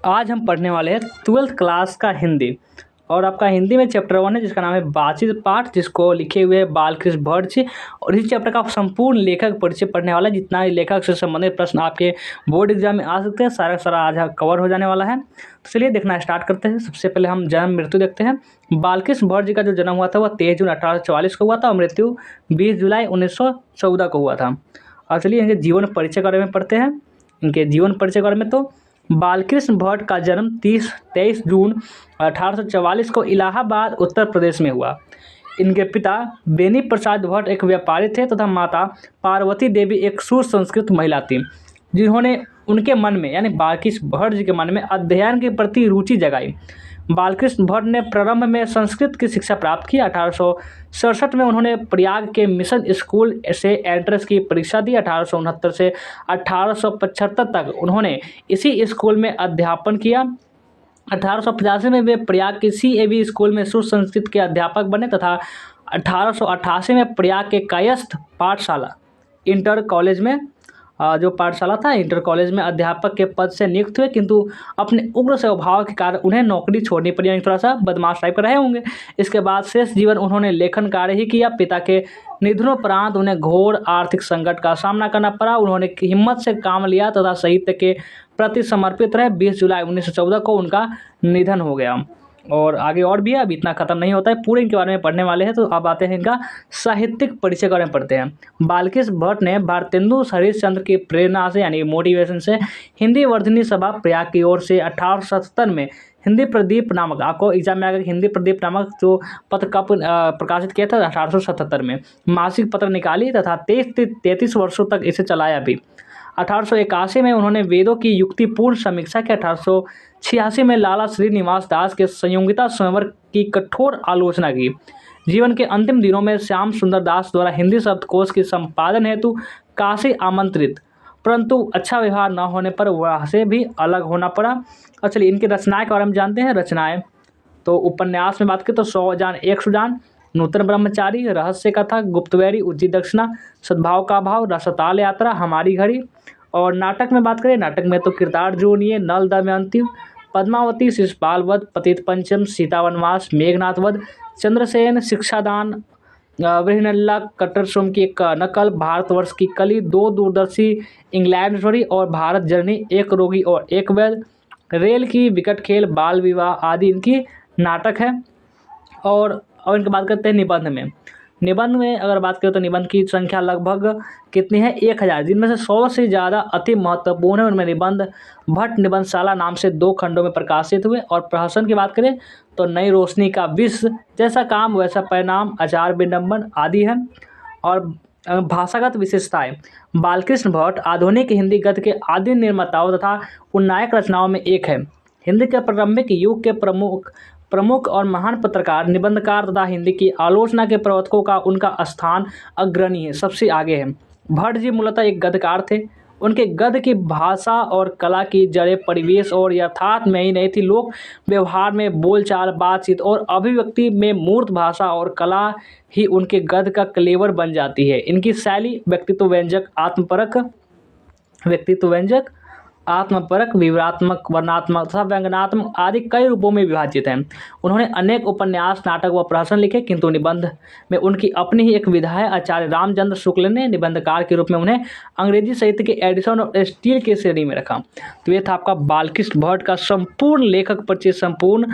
आज हम पढ़ने वाले हैं 12th क्लास का हिंदी। और आपका हिंदी में चैप्टर 1 है जिसका नाम है बातचीत पाठ, जिसको लिखे हुए हैं बालकृष्ण भट्ट जी। और इस चैप्टर का संपूर्ण लेखक परिचय पढ़ने वाला है। जितना भी लेखक से संबंधित प्रश्न आपके बोर्ड एग्जाम में आ सकते हैं सारा सारा आज कवर हो जाने वाला है। तो चलिए देखना स्टार्ट करते हैं। सबसे पहले हम जन्म मृत्यु देखते हैं। बालकृष्ण भट्ट जी का जो जन्म हुआ था वह 23 जून 1844 को हुआ था और मृत्यु 20 जुलाई 1914 को हुआ था। और चलिए इनके जीवन परिचय के बारे में पढ़ते हैं। इनके जीवन परिचय के बारे में तो बालकृष्ण भट्ट का जन्म 23 जून 1844 को इलाहाबाद उत्तर प्रदेश में हुआ। इनके पिता बेनी प्रसाद भट्ट एक व्यापारी थे तथा माता पार्वती देवी एक सुसंस्कृत महिला थी, जिन्होंने उनके मन में यानी बालकृष्ण भट्ट जी के मन में अध्ययन के प्रति रुचि जगाई। बालकृष्ण भट्ट ने प्रारंभ में संस्कृत की शिक्षा प्राप्त की। 1867 में उन्होंने प्रयाग के मिशन स्कूल से एंट्रेंस की परीक्षा दी। 1869 से 1875 तक उन्होंने इसी स्कूल में अध्यापन किया। 1885 में वे प्रयाग के CAV स्कूल में सुसंस्कृत के अध्यापक बने तथा 1888 में प्रयाग के कायस्थ पाठशाला इंटर कॉलेज में जो पाठशाला था इंटर कॉलेज में अध्यापक के पद से नियुक्त हुए, किंतु अपने उग्र स्वभाव के कारण उन्हें नौकरी छोड़नी पड़ी, यानी थोड़ा सा बदमाश टाइप का रहे होंगे। इसके बाद शेष जीवन उन्होंने लेखन कार्य ही किया। पिता के निधनोपरांत उन्हें घोर आर्थिक संकट का सामना करना पड़ा। उन्होंने हिम्मत से काम लिया तथा साहित्य के प्रति समर्पित रहे। 20 जुलाई 1914 को उनका निधन हो गया। और आगे और भी है, अब इतना खत्म नहीं होता है, पूरे इनके बारे में पढ़ने वाले हैं। तो अब आते हैं इनका साहित्यिक परिचय के बारे में पढ़ते हैं। बालकृष्ण भट्ट ने भारतेंदु हरिश्चंद्र की प्रेरणा से यानी मोटिवेशन से हिंदी वर्धनी सभा प्रयाग की ओर से 1877 में हिंदी प्रदीप नामक, आपको एग्जाम में आकर हिंदी प्रदीप नामक जो पत्र का प्रकाशित किया था 1877 में, मासिक पत्र निकाली तथा 33 वर्षों तक इसे चलाया भी। 1881 में उन्होंने वेदों की युक्तिपूर्ण समीक्षा की। 1886 में लाला श्रीनिवास दास के संयोगिता स्वयंवर की कठोर आलोचना की। जीवन के अंतिम दिनों में श्याम सुंदर दास द्वारा हिंदी शब्दकोश के संपादन हेतु काशी आमंत्रित, परंतु अच्छा व्यवहार न होने पर वह से भी अलग होना पड़ा। और चलिए इनकी रचनाएं के बारे में जानते हैं। रचनाएं तो उपन्यास में बात करें तो 100 जान 100 जान, नूतन ब्रह्मचारी, रहस्य कथा, गुप्तवैरी, उचित दक्षिणा, सद्भाव का भाव, रसताल यात्रा, हमारी घड़ी। और नाटक में बात करें, नाटक में तो किरदार जोड़िए, नल दमयंती, पद्मावती, शिशुपाल वध, पतित पंचम, सीता वनवास, मेघनाथ वध, चंद्रसेन, शिक्षादान, वृहनल्ला, कट्टर सोम की एक नकल, भारतवर्ष की कली, दो दूरदर्शी, इंग्लैंड स्टोरी और भारत जर्नी, एक रोगी और एक वैद, रेल की विकट खेल, बाल विवाह आदि इनकी नाटक है। और इनकी बात करते हैं निबंध में। निबंध में अगर बात करें तो निबंध की संख्या लगभग कितनी है, 1000, जिनमें से 100 से ज़्यादा अति महत्वपूर्ण है। उनमें निबंध भट्ट निबंधशाला नाम से 2 खंडों में प्रकाशित हुए। और प्रहसन की बात करें तो नई रोशनी का विष, जैसा काम वैसा परिणाम, आचार विडंबन आदि है। और भाषागत विशेषताएं, बालकृष्ण भट्ट आधुनिक हिंदी गद्य के आदि निर्माताओं तथा उन्नायक रचनाओं में एक है। हिंदी के प्रारंभिक युग के प्रमुख और महान पत्रकार, निबंधकार तथा हिंदी की आलोचना के प्रवर्तकों का उनका स्थान अग्रणी है, सबसे आगे है। भट्ट जी मूलतः एक गद्यकार थे। उनके गद्य की भाषा और कला की जड़ें परिवेश और यथार्थ में ही नहीं थी, लोक व्यवहार में, बोलचाल, बातचीत और अभिव्यक्ति में मूर्त भाषा और कला ही उनके गद्य का क्लेवर बन जाती है। इनकी शैली व्यक्तित्व आत्मपरक, विवरात्मक, वर्णनात्मक तथा व्यंग्यात्मक आदि कई रूपों में विभाजित है। उन्होंने अनेक उपन्यास, नाटक व प्रहसन लिखे, किंतु निबंध में उनकी अपनी ही एक विधा है। आचार्य रामचंद्र शुक्ल ने निबंधकार के रूप में उन्हें अंग्रेजी साहित्य के एडिसन और स्टील के श्रेणी में रखा। तो ये था आपका बालकृष्ण भट्ट का संपूर्ण लेखक परिचय, संपूर्ण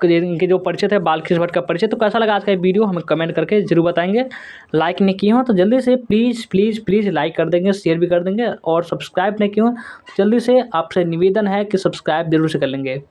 इनके जो परिचय थे बालकृष्ण भट्ट का परिचय। तो कैसा लगा आज का ये वीडियो हमें कमेंट करके जरूर बताएंगे। लाइक नहीं किए हो तो जल्दी से प्लीज़ लाइक कर देंगे, शेयर भी कर देंगे। और सब्सक्राइब नहीं किए हो तो जल्दी से आपसे निवेदन है कि सब्सक्राइब जरूर से कर लेंगे।